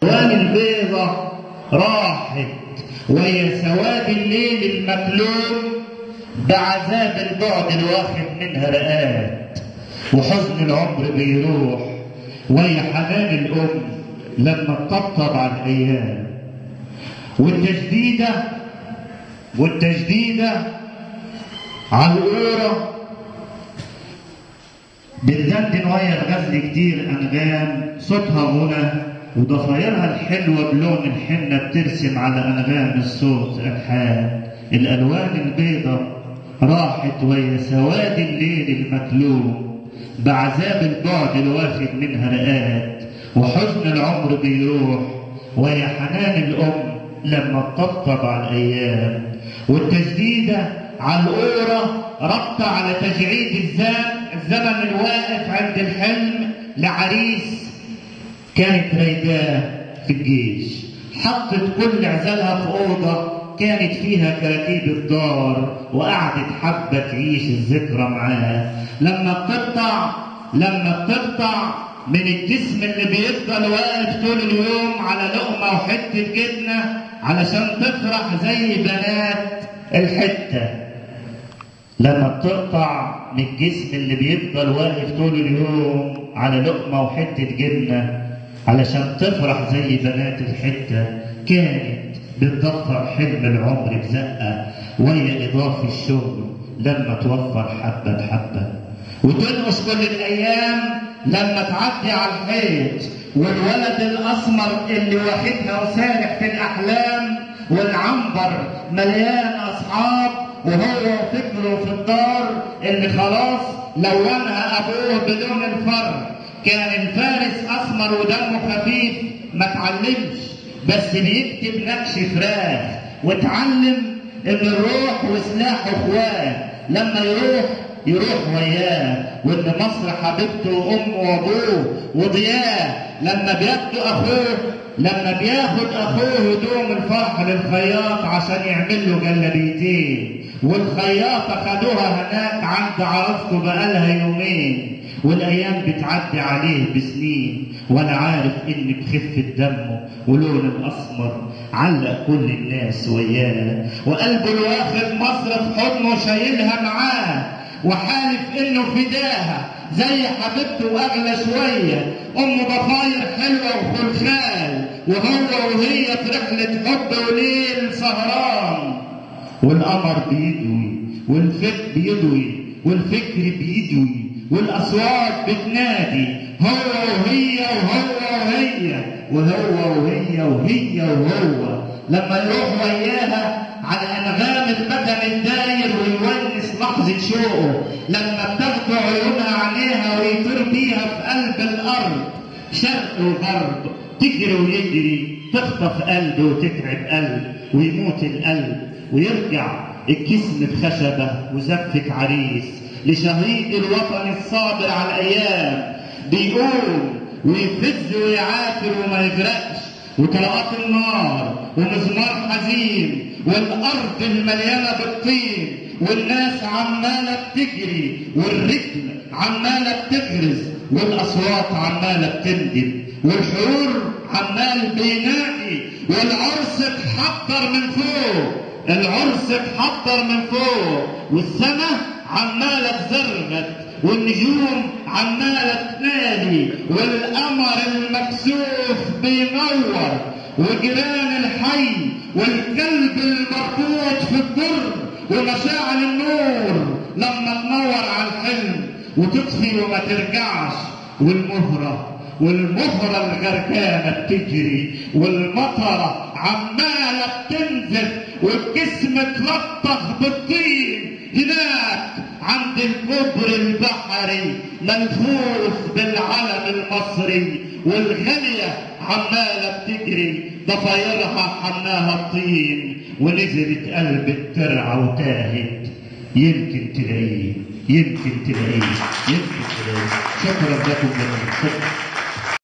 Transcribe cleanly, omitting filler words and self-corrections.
الألوان البيضة راحت وهي سواد الليل المكلوم بعذاب البعد الواخد منها رقات، وحزن العمر بيروح وهي حنان الأم لما تطبطب على الأيام. والتجديدة على القورة بتدندن وهي الغزل كتير أنغام، صوتها غنى وضفايرها الحلوة بلون الحنة بترسم على أنغام الصوت ألحان. الألوان البيضة راحت وهي سواد الليل المكلوم بعذاب البعد الواخد منها رقات، وحزن العمر بيروح وهي حنان الأم لما تطبطب على الأيام. والتجديدة على القورة ربط على تجعيد الزمن الواقف عند الحلم لعريس كانت رايداه في الجيش، حطت كل عزالها في أوضة كانت فيها كراكيب الدار، وقعدت حبة تعيش الذكرى معاه. لما بتقطع من الجسم اللي بيفضل واقف طول اليوم على لقمة وحتة جبنة علشان تفرح زي بنات الحتة. لما بتقطع من الجسم اللي بيفضل واقف طول اليوم على لقمة وحتة جبنة علشان تفرح زي بنات الحتة، كانت بتضفر حلم العمر بزقة وهي إضافة الشغل لما توفر حبة بحبة، وتنقص كل الأيام لما تعدي على الحيط والولد الأسمر اللي واخدها وسارح في الأحلام، والعنبر مليان أصحاب وهو فكره في الدار اللي خلاص لونها أبوه بدون الفر. كان الفارس أسمر ودمه خفيف ما تعلمش، بس بيكتب نكش فراخ، واتعلم إن الروح وسلاحه إخوان، لما يروح وياه، وإن مصر حبيبته وأمه وأبوه وضياه. لما بياخد أخوه هدوم الفرح للخياط عشان يعمل له جلابيتين، والخياطة خدوها هناك عند عروسته بقالها يومين، والأيام بتعدي عليه بسنين وأنا عارف إن بخفة دمه ولون الأسمر علق كل الناس وياه، وقلبه الواخد مصر في حضنه شايلها معاه، وحالف إنه فداها زي حبيبته وأغلى شوية. أم ضفاير حلوة وخلخال، وهي في رحلة حب وليل سهران، والقمر بيدوي والفكر بيدوي والأصوات بتنادي هو. لما يروح وياها على أنغام المكن الداير ويونس لحظة شوقه، لما بتاخده عيونها عليها ويطير بيها في قلب الأرض شرق وغرب، تجري ويجري تخطف قلبه وتتعب قلب ويموت القلب، ويرجع الجسم بخشبة وزفة عريس لشهيد الوطن الصابر على الأيام، بيقول ويفز ويعافر وما يغرقش، وطلقات النار ومزمار حزين، والأرض المليانة بالطين، والناس عمالة بتجري، والرجل عمالة بتغرز، والأصوات عمالة بتندب، والحور عمال بينادي، والعرس اتحضر من فوق، والسماء عمالة تزرغت، والنجوم عمالة تنادي، والقمر المكسوف بينور، وجيران الحي والكلب المربوط في الدر، ومشاعل النور لما تنور على الحلم وتطفي وما ترجعش، والمهرة الغرقانة بتجري، والمطرة عمالة بتنزف، والجسم اتلطخ بالطين هناك عند الكوبري البحري ملفوف بالعلم المصري، والغالية عمالة بتجري ضفايرها حناها الطين، ونزلت قلب الترعة وتاهت. يمكن تلاقيه. شكرا لكم جميعا.